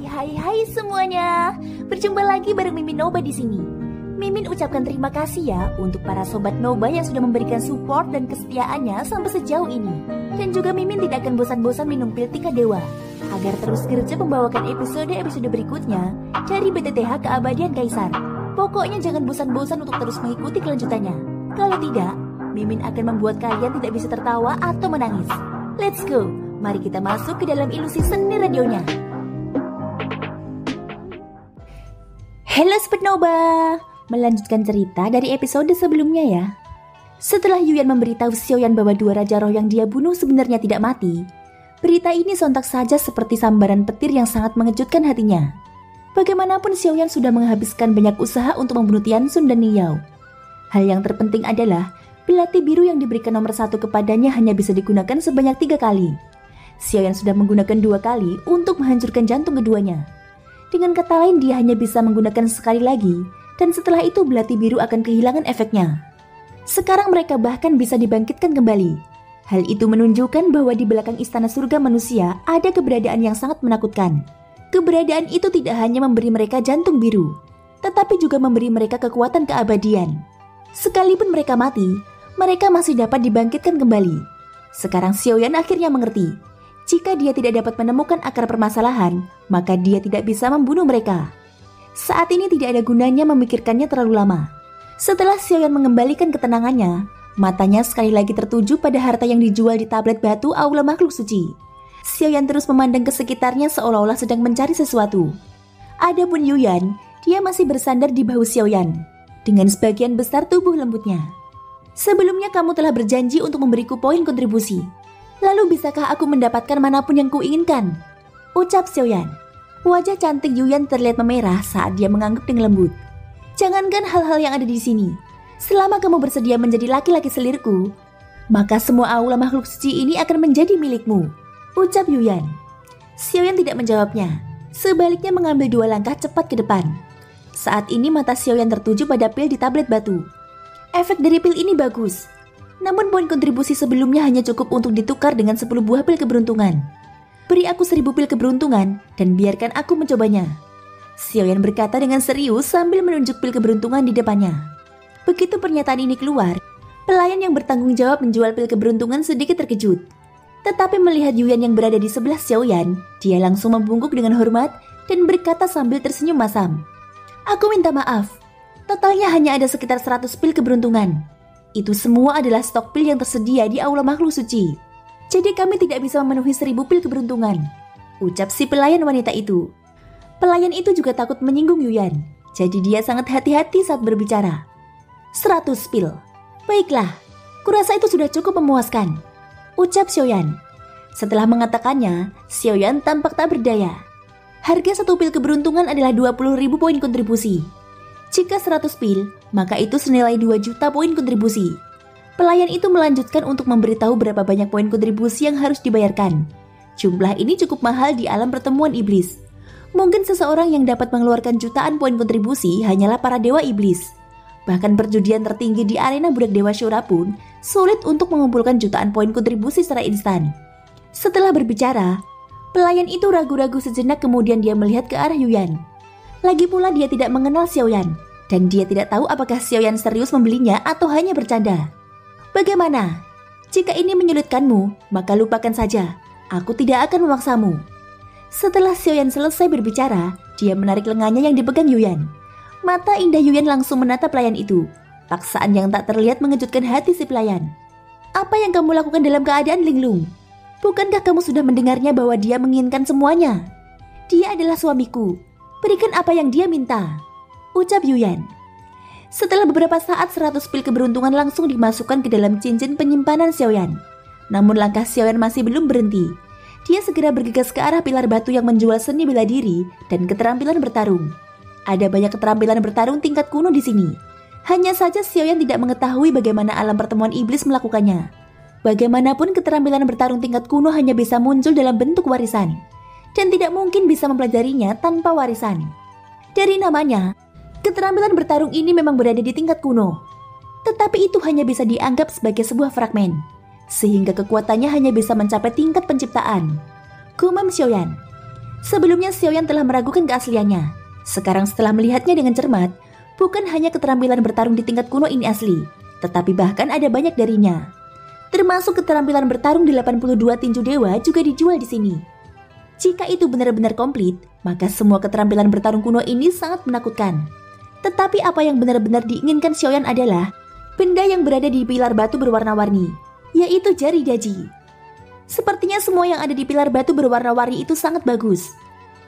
Hai semuanya. Berjumpa lagi bareng Mimin Noba di sini. Mimin ucapkan terima kasih ya untuk para sobat Noba yang sudah memberikan support dan kesetiaannya sampai sejauh ini. Dan juga Mimin tidak akan bosan-bosan minum pil tingkat dewa agar terus gercep membawakan episode-episode berikutnya dari BTTH Keabadian Kaisar. Pokoknya jangan bosan-bosan untuk terus mengikuti kelanjutannya. Kalau tidak, Mimin akan membuat kalian tidak bisa tertawa atau menangis. Let's go. Mari kita masuk ke dalam ilusi seni radionya. Halo Sobat Noba, melanjutkan cerita dari episode sebelumnya ya. Setelah Yuyan memberitahu Xiaoyan bahwa dua raja roh yang dia bunuh sebenarnya tidak mati, berita ini sontak saja seperti sambaran petir yang sangat mengejutkan hatinya. Bagaimanapun Xiaoyan sudah menghabiskan banyak usaha untuk membunuh Tianxun dan Niyao. Hal yang terpenting adalah belati biru yang diberikan nomor 1 kepadanya hanya bisa digunakan sebanyak 3 kali. Xiaoyan sudah menggunakan 2 kali untuk menghancurkan jantung keduanya. Dengan kata lain, dia hanya bisa menggunakan sekali lagi, dan setelah itu belati biru akan kehilangan efeknya. Sekarang mereka bahkan bisa dibangkitkan kembali. Hal itu menunjukkan bahwa di belakang istana surga manusia ada keberadaan yang sangat menakutkan. Keberadaan itu tidak hanya memberi mereka jantung biru, tetapi juga memberi mereka kekuatan keabadian. Sekalipun mereka mati, mereka masih dapat dibangkitkan kembali. Sekarang Xiaoyan akhirnya mengerti. Jika dia tidak dapat menemukan akar permasalahan, maka dia tidak bisa membunuh mereka. Saat ini tidak ada gunanya memikirkannya terlalu lama. Setelah Xiaoyan mengembalikan ketenangannya, matanya sekali lagi tertuju pada harta yang dijual di tablet batu Aula Makhluk Suci. Xiaoyan terus memandang ke sekitarnya seolah-olah sedang mencari sesuatu. Adapun Yuyan, dia masih bersandar di bahu Xiaoyan dengan sebagian besar tubuh lembutnya. Sebelumnya kamu telah berjanji untuk memberiku poin kontribusi. Lalu bisakah aku mendapatkan manapun yang kuinginkan? Ucap Xiaoyan. Wajah cantik Yuyan terlihat memerah saat dia mengangguk dengan lembut. Jangankan hal-hal yang ada di sini. Selama kamu bersedia menjadi laki-laki selirku, maka semua aula makhluk suci ini akan menjadi milikmu. Ucap Yuyan. Xiaoyan tidak menjawabnya. Sebaliknya mengambil 2 langkah cepat ke depan. Saat ini mata Xiaoyan tertuju pada pil di tablet batu. Efek dari pil ini bagus. Namun poin kontribusi sebelumnya hanya cukup untuk ditukar dengan 10 buah pil keberuntungan. Beri aku 1000 pil keberuntungan dan biarkan aku mencobanya. Xiaoyan berkata dengan serius sambil menunjuk pil keberuntungan di depannya. Begitu pernyataan ini keluar, pelayan yang bertanggung jawab menjual pil keberuntungan sedikit terkejut. Tetapi melihat Yuyan yang berada di sebelah Xiaoyan, dia langsung membungkuk dengan hormat dan berkata sambil tersenyum masam. Aku minta maaf, totalnya hanya ada sekitar 100 pil keberuntungan. Itu semua adalah stok pil yang tersedia di Aula Makhluk Suci. Jadi kami tidak bisa memenuhi 1000 pil keberuntungan. Ucap si pelayan wanita itu. Pelayan itu juga takut menyinggung Yuyan. Jadi dia sangat hati-hati saat berbicara. 100 pil. Baiklah, kurasa itu sudah cukup memuaskan. Ucap Xiaoyan. Setelah mengatakannya, Xiaoyan tampak tak berdaya. Harga 1 pil keberuntungan adalah 20.000 poin kontribusi. Jika 100 pil, maka itu senilai 2 juta poin kontribusi. Pelayan itu melanjutkan untuk memberitahu berapa banyak poin kontribusi yang harus dibayarkan. Jumlah ini cukup mahal di alam pertemuan iblis. Mungkin seseorang yang dapat mengeluarkan jutaan poin kontribusi hanyalah para dewa iblis. Bahkan perjudian tertinggi di arena budak dewa Shura pun sulit untuk mengumpulkan jutaan poin kontribusi secara instan. Setelah berbicara, pelayan itu ragu-ragu sejenak kemudian dia melihat ke arah Yuyan. Lagi pula dia tidak mengenal Xiaoyan, dan dia tidak tahu apakah Xiaoyan serius membelinya atau hanya bercanda. Bagaimana? Jika ini menyulitkanmu, maka lupakan saja. Aku tidak akan memaksamu. Setelah Xiaoyan selesai berbicara, dia menarik lengannya yang dipegang Yuyan. Mata indah Yuyan langsung menatap pelayan itu. Paksaan yang tak terlihat mengejutkan hati si pelayan. Apa yang kamu lakukan dalam keadaan linglung? Bukankah kamu sudah mendengarnya bahwa dia menginginkan semuanya? Dia adalah suamiku. Berikan apa yang dia minta. Ucap Yuyan. Setelah beberapa saat 100 pil keberuntungan langsung dimasukkan ke dalam cincin penyimpanan Xiaoyan. Namun langkah Xiaoyan masih belum berhenti. Dia segera bergegas ke arah pilar batu yang menjual seni bela diri dan keterampilan bertarung. Ada banyak keterampilan bertarung tingkat kuno di sini. Hanya saja Xiaoyan tidak mengetahui bagaimana alam pertemuan iblis melakukannya. Bagaimanapun keterampilan bertarung tingkat kuno hanya bisa muncul dalam bentuk warisan. Dan tidak mungkin bisa mempelajarinya tanpa warisan. Dari namanya, keterampilan bertarung ini memang berada di tingkat kuno. Tetapi itu hanya bisa dianggap sebagai sebuah fragmen. sehingga kekuatannya hanya bisa mencapai tingkat penciptaan. Gumam Xiaoyan. Sebelumnya Xiaoyan telah meragukan keasliannya. Sekarang setelah melihatnya dengan cermat, bukan hanya keterampilan bertarung di tingkat kuno ini asli, tetapi bahkan ada banyak darinya. Termasuk keterampilan bertarung di 82 tinju dewa juga dijual di sini. Jika itu benar-benar komplit, maka semua keterampilan bertarung kuno ini sangat menakutkan. Tetapi apa yang benar-benar diinginkan Xiaoyan adalah benda yang berada di pilar batu berwarna-warni, yaitu jari daji. Sepertinya semua yang ada di pilar batu berwarna-warni itu sangat bagus.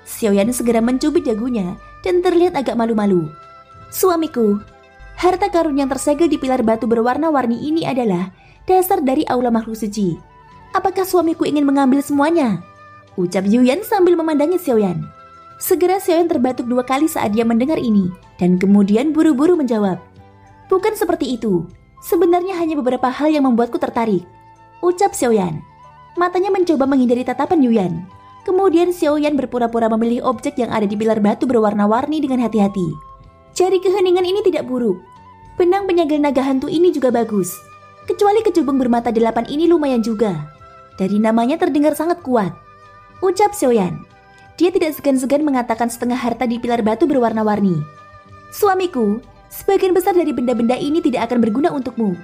Xiaoyan segera mencubit dagunya dan terlihat agak malu-malu. Suamiku, harta karun yang tersegel di pilar batu berwarna-warni ini adalah dasar dari aula makhluk suci. Apakah suamiku ingin mengambil semuanya? Ucap Yuyan sambil memandangi Xiaoyan. Segera Xiaoyan terbatuk 2 kali saat dia mendengar ini dan kemudian buru-buru menjawab. Bukan seperti itu. Sebenarnya hanya beberapa hal yang membuatku tertarik. Ucap Xiaoyan. Matanya mencoba menghindari tatapan Yuyan. Kemudian Xiaoyan berpura-pura memilih objek yang ada di pilar batu berwarna-warni dengan hati-hati. Jari keheningan ini tidak buruk. Benang penyegel naga hantu ini juga bagus. Kecuali kecubung bermata 8 ini lumayan juga. Dari namanya terdengar sangat kuat. Ucap Xiaoyan. Dia tidak segan-segan mengatakan setengah harta di pilar batu berwarna-warni. Suamiku, sebagian besar dari benda-benda ini tidak akan berguna untukmu.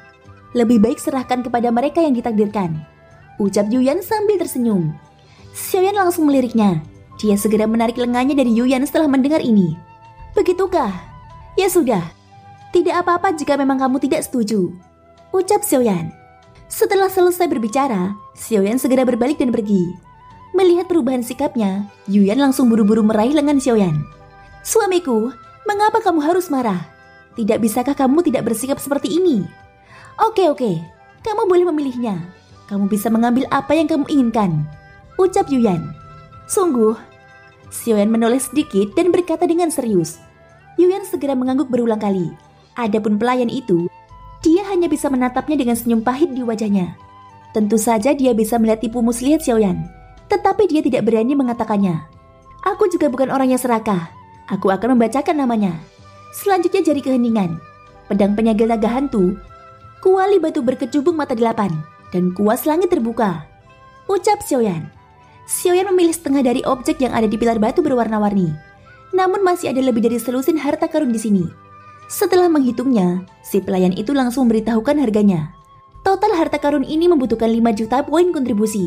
Lebih baik serahkan kepada mereka yang ditakdirkan. Ucap Yuyan sambil tersenyum. Xiaoyan langsung meliriknya. Dia segera menarik lengannya dari Yuyan setelah mendengar ini. Begitukah? Ya sudah. Tidak apa-apa jika memang kamu tidak setuju. Ucap Xiaoyan. Setelah selesai berbicara, Xiaoyan segera berbalik dan pergi. Melihat perubahan sikapnya, Yuyan langsung buru-buru meraih lengan Xiaoyan. Suamiku, mengapa kamu harus marah? Tidak bisakah kamu tidak bersikap seperti ini? Oke, kamu boleh memilihnya. Kamu bisa mengambil apa yang kamu inginkan. Ucap Yuyan. Sungguh. Xiaoyan menoleh sedikit dan berkata dengan serius. Yuyan segera mengangguk berulang kali. Adapun pelayan itu, dia hanya bisa menatapnya dengan senyum pahit di wajahnya. Tentu saja dia bisa melihat tipu muslihat Xiaoyan, tetapi dia tidak berani mengatakannya. Aku juga bukan orang yang serakah. Aku akan membacakan namanya. Selanjutnya jari keheningan, pedang penyegel naga hantu, kuali batu berkecubung mata 8, dan kuas langit terbuka. Ucap Xiaoyan. Xiaoyan memilih setengah dari objek yang ada di pilar batu berwarna-warni. Namun masih ada lebih dari selusin harta karun di sini. Setelah menghitungnya, si pelayan itu langsung memberitahukan harganya. Total harta karun ini membutuhkan 5 juta poin kontribusi.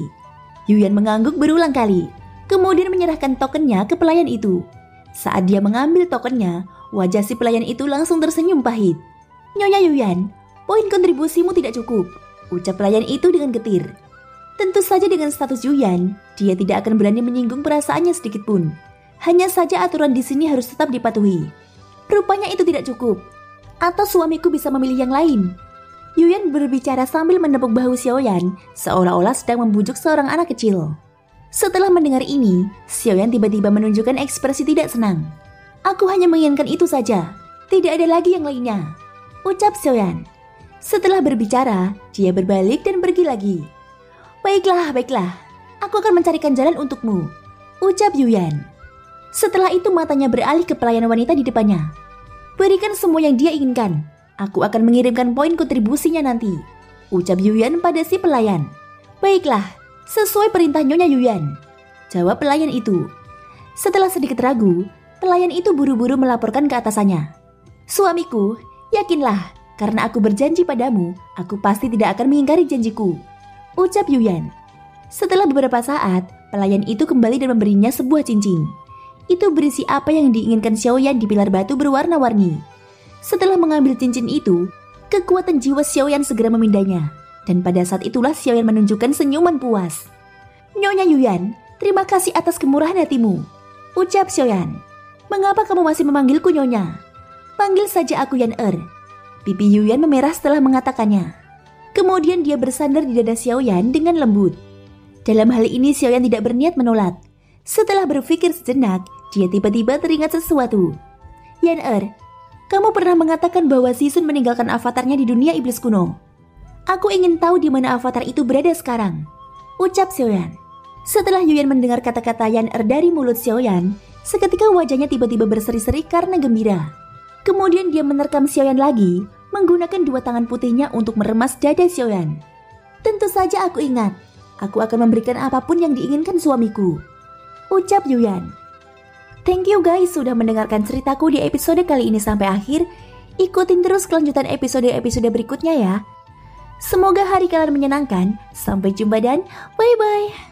Yuyan mengangguk berulang kali, kemudian menyerahkan tokennya ke pelayan itu. Saat dia mengambil tokennya, wajah si pelayan itu langsung tersenyum pahit. Nyonya Yuyan, poin kontribusimu tidak cukup. Ucap pelayan itu dengan getir. Tentu saja dengan status Yuyan, dia tidak akan berani menyinggung perasaannya sedikit pun. Hanya saja aturan di sini harus tetap dipatuhi. Rupanya itu tidak cukup. Atau suamiku bisa memilih yang lain. Yuyan berbicara sambil menepuk bahu Xiaoyan, seolah-olah sedang membujuk seorang anak kecil. Setelah mendengar ini, Xiaoyan tiba-tiba menunjukkan ekspresi tidak senang. Aku hanya menginginkan itu saja. Tidak ada lagi yang lainnya. Ucap Xiaoyan. Setelah berbicara, dia berbalik dan pergi lagi. Baiklah. Aku akan mencarikan jalan untukmu. Ucap Yuyan. Setelah itu matanya beralih ke pelayan wanita di depannya. Berikan semua yang dia inginkan. Aku akan mengirimkan poin kontribusinya nanti. Ucap Yuyan pada si pelayan. Baiklah, sesuai perintah Nyonya Yuyan. Jawab pelayan itu. Setelah sedikit ragu, pelayan itu buru-buru melaporkan ke atasannya. Suamiku, yakinlah. Karena aku berjanji padamu, aku pasti tidak akan mengingkari janjiku. Ucap Yuyan. Setelah beberapa saat, pelayan itu kembali dan memberinya sebuah cincin. Itu berisi apa yang diinginkan Xiaoyan di pilar batu berwarna-warni. Setelah mengambil cincin itu, kekuatan jiwa Xiaoyan segera memindahnya. Dan pada saat itulah Xiaoyan menunjukkan senyuman puas. Nyonya Yuyan, terima kasih atas kemurahan hatimu. Ucap Xiaoyan. Mengapa kamu masih memanggilku Nyonya? Panggil saja aku Yan Er. Pipi Yuyan memerah setelah mengatakannya. Kemudian dia bersandar di dada Xiaoyan dengan lembut. Dalam hal ini Xiaoyan tidak berniat menolak. Setelah berpikir sejenak, dia tiba-tiba teringat sesuatu. Yan Er, kamu pernah mengatakan bahwa Sisun meninggalkan avatarnya di dunia iblis kuno. Aku ingin tahu di mana avatar itu berada sekarang. Ucap Xiaoyan. Setelah Yuyan mendengar kata-kata Yan Er dari mulut Xiaoyan, seketika wajahnya tiba-tiba berseri-seri karena gembira. Kemudian dia menerkam Xiaoyan lagi, menggunakan 2 tangan putihnya untuk meremas dada Xiaoyan. Tentu saja aku ingat. Aku akan memberikan apapun yang diinginkan suamiku. ucap Yuyan. Thank you guys sudah mendengarkan ceritaku di episode kali ini sampai akhir. Ikutin terus kelanjutan episode-episode berikutnya ya. Semoga hari kalian menyenangkan. Sampai jumpa dan bye-bye.